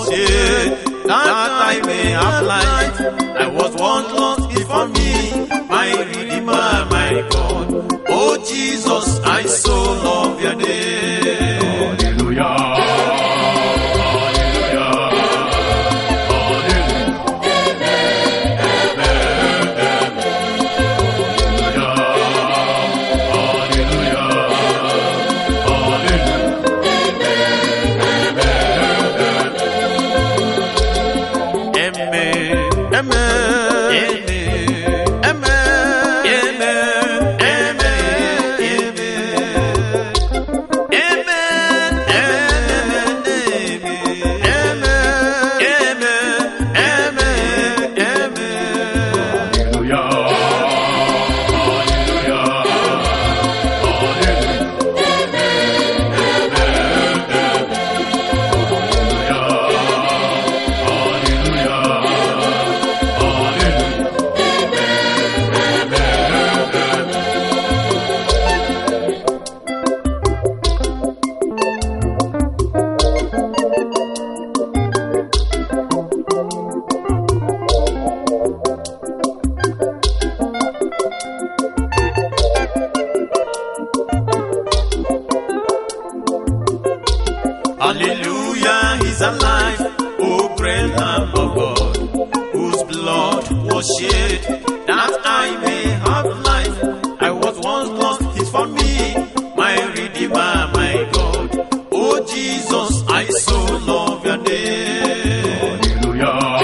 shed, that I may have life. I was once lost before me, my Redeemer, my God. Oh Jesus, I so love your name. Hallelujah. Hallelujah, he's alive, oh great Lamb of God, whose blood was shed, that I may have life. I was once lost, he's for me, my Redeemer, my God. Oh Jesus, I so love your name. Hallelujah.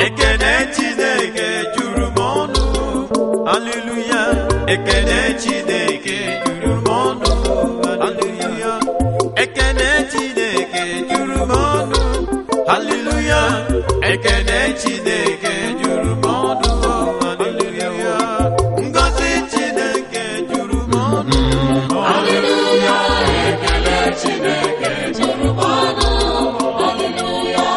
Ekene Chineke juru m ọnụ, hallelujah. Ekene Chineke juru m ọnụ, hallelujah. Ekene Chineke juru m ọnụ, hallelujah. Ekene Chineke juru m ọnụ, hallelujah. Ngọzi Chineke juru m ọnụ, hallelujah. Ekene Chineke juru m ọnụ, hallelujah.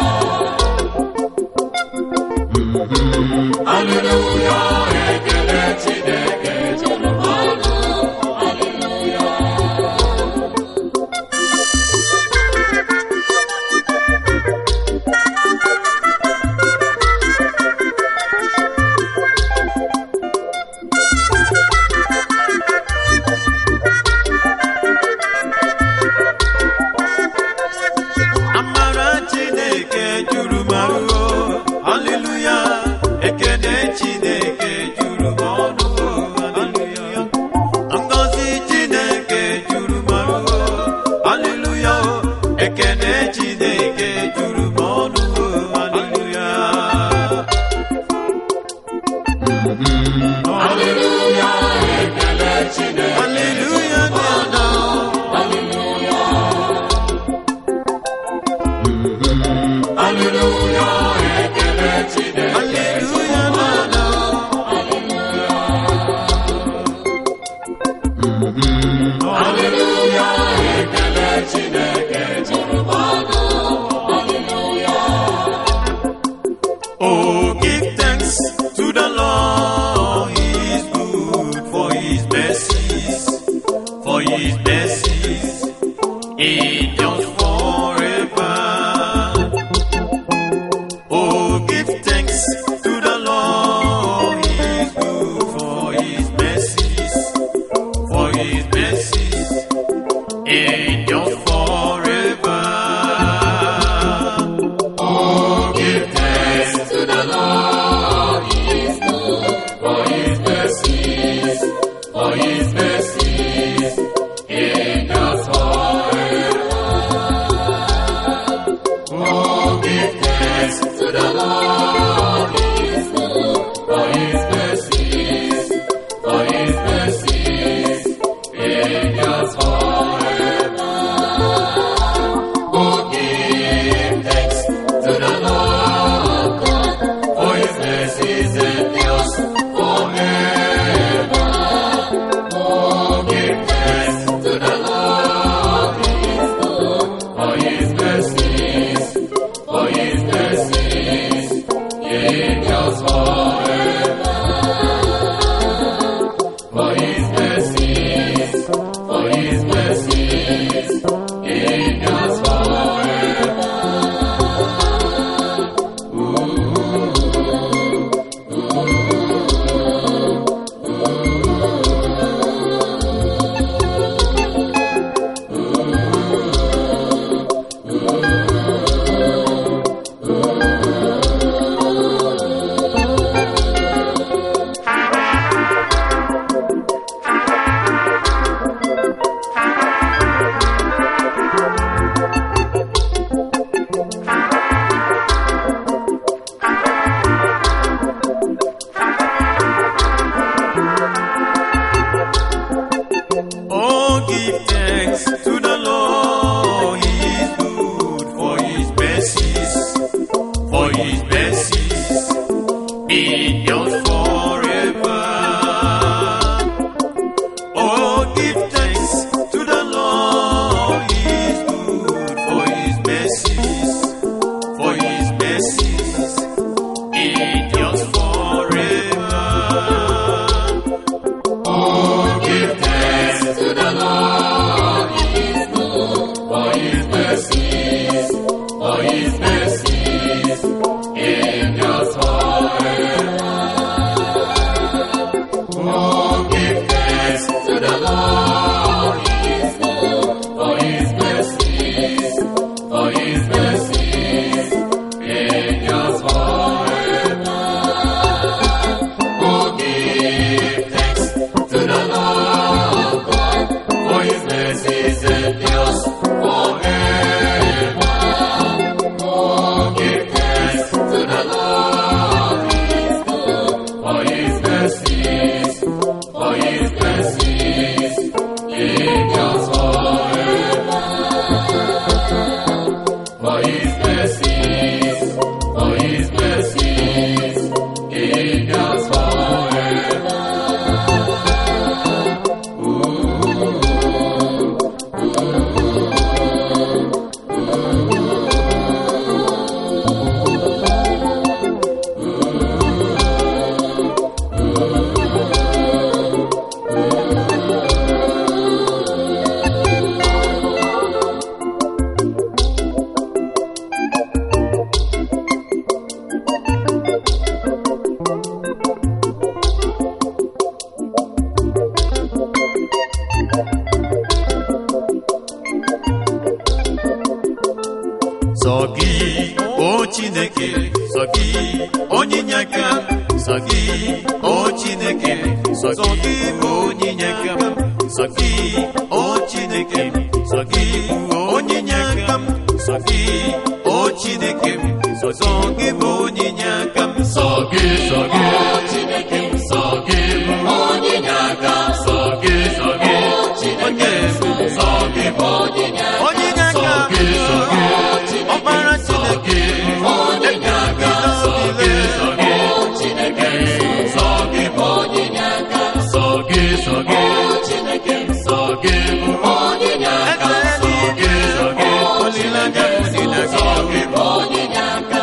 Hallelujah, ekele Chineke juru m ọnụ. endures forever. Oh, give thanks to the Lord, He is good, for His mercies endures forever. Oh, give thanks to the Lord, He is good, for His mercies endures forever. Oh, give thanks to the Lord God, for His mercies endures forever. Oh, give thanks to the Lord, He is good, for His mercies endures forever. For His mercies endures forever. Oh, give thanks to the Lord, He is good, for His mercies endures forever. Oh, give thanks to the Lord, He is good, for His mercies endures forever. Oh, give thanks to the Lord, He is good, for His mercies endures forever. Oh, give thanks to the Lord, He is good, for His mercies endures forever. Oh, give thanks to the Lord God, for His mercies endures forever. Oh, give thanks to the Lord, He is good, for His mercies endures forever. For His mercies endures forever. Sọ gị, o Chineke, sọ gị, onyinye aka m, sọ gị, o Chineke, sọ gị bụ onyinye aka m, sọ gị, o Chineke, sọ gị bụ onyinye aka m, sọ gị, o Chineke, sọ gị bụ onyinye aka m, Sọ gị, Chineke, sọ gị bụ onyinye aka, sọ gị, Chineke, sọ gị bụ onyinye aka, onyinye aka sọ gị, ọkpara Chineke, onyinye aka, sọ gị, Chineke, sọ gị bụ onyinye aka, sọ gị, Chineke, sọ gị bụ onyinye aka, sọ gị, olileanya dị na sọ gị bụ onyinye aka.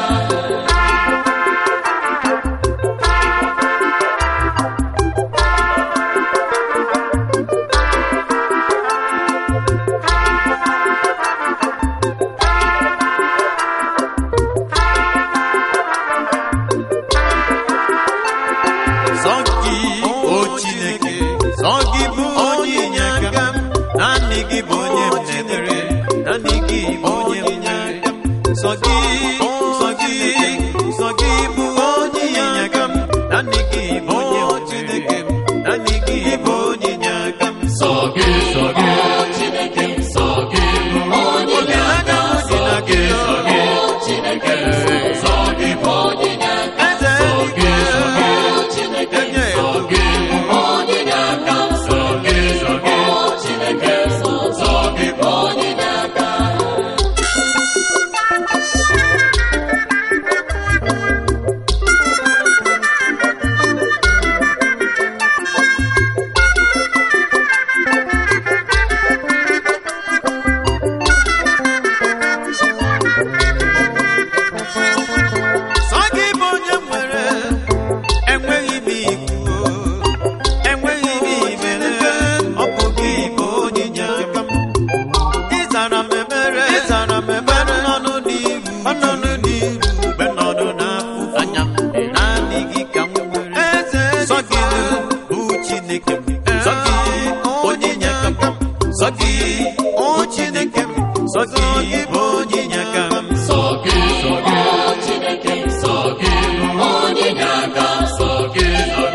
gị, o Chineke m, sọ gị bụ onyinye aka m. sọ gị, o Chineke m, sọ gị bụ onyinye aka, sọ gị, o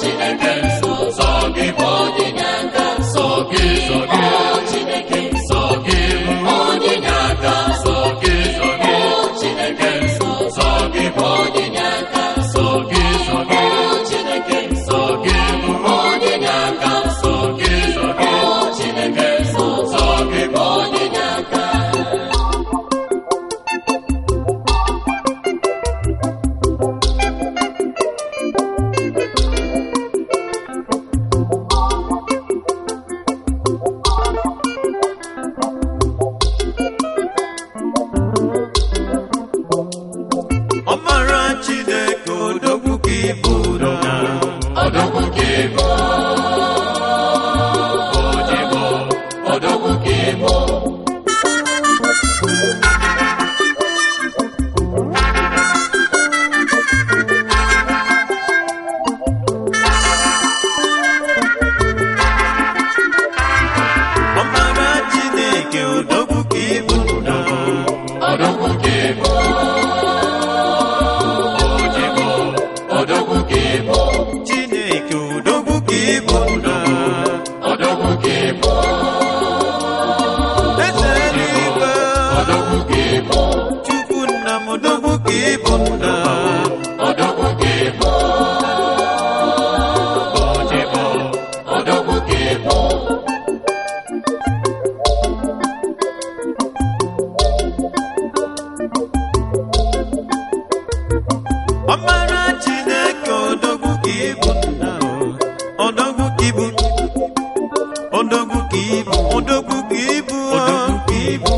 Chineke m, sọ gị bụ onyinye aka, sọ gị, o Chineke m, sọ gị bụ onyinye aka, sọ gị, o Chineke m, sọ gị bụ onyinye aka, sọ gị, o Chineke m, sọ gị bụ onyinye aka, sọ gị, o Chineke m, sọ gị bụ onyinye aka. Ọmara Chineke odogwu ka ị bụ na Odogwu ka ị bụ, odibo, odogwu ka ị bụ. Ọmara Chineke odogwu ka ị bụ na Odogwu ka ị bụ, odibo, odogwu ka ị bụ. Chineke odogwu ka ị bụ na Odogwu ka ị bụ, eze eluigwe, odogwu ka ị bụ. Chukwu nna m odogwu ka ị bụ na Odogwu ka ị bụ, odibo, odogwu ka ị bụ. Ọmara Chineke odogwu ka ị bụ na odogwu ka ị bụ, odogwu ka ị bụ, odogwu ka ị bụ, odogwu ka ị bụ,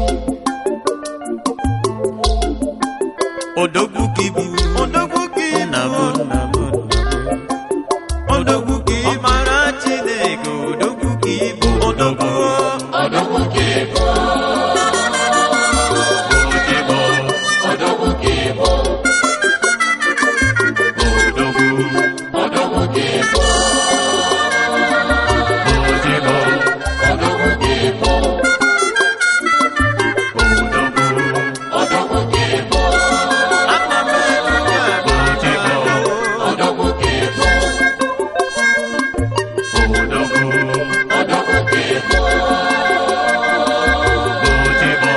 odogwu ka ị bụ, odogwu ka ị na bụ na bụ odogwu ka ị bụ. Ọmara Chineke odogwu ka ị bụ, odogwu Odogwu ka ị bụ, odibo, odogwu ka ị bụ. Odogwu ka ị bụ, odibo, odogwu ka ị bụ. Odogwu ka ị bụ, ana m ebuga odibo, odogwu ka ị bụ. Odogwu ka ị bụ, odibo,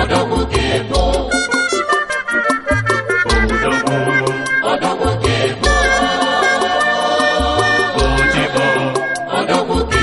odogwu ka ị bụ. Odogwu ka ị bụ, odibo, odogwu ka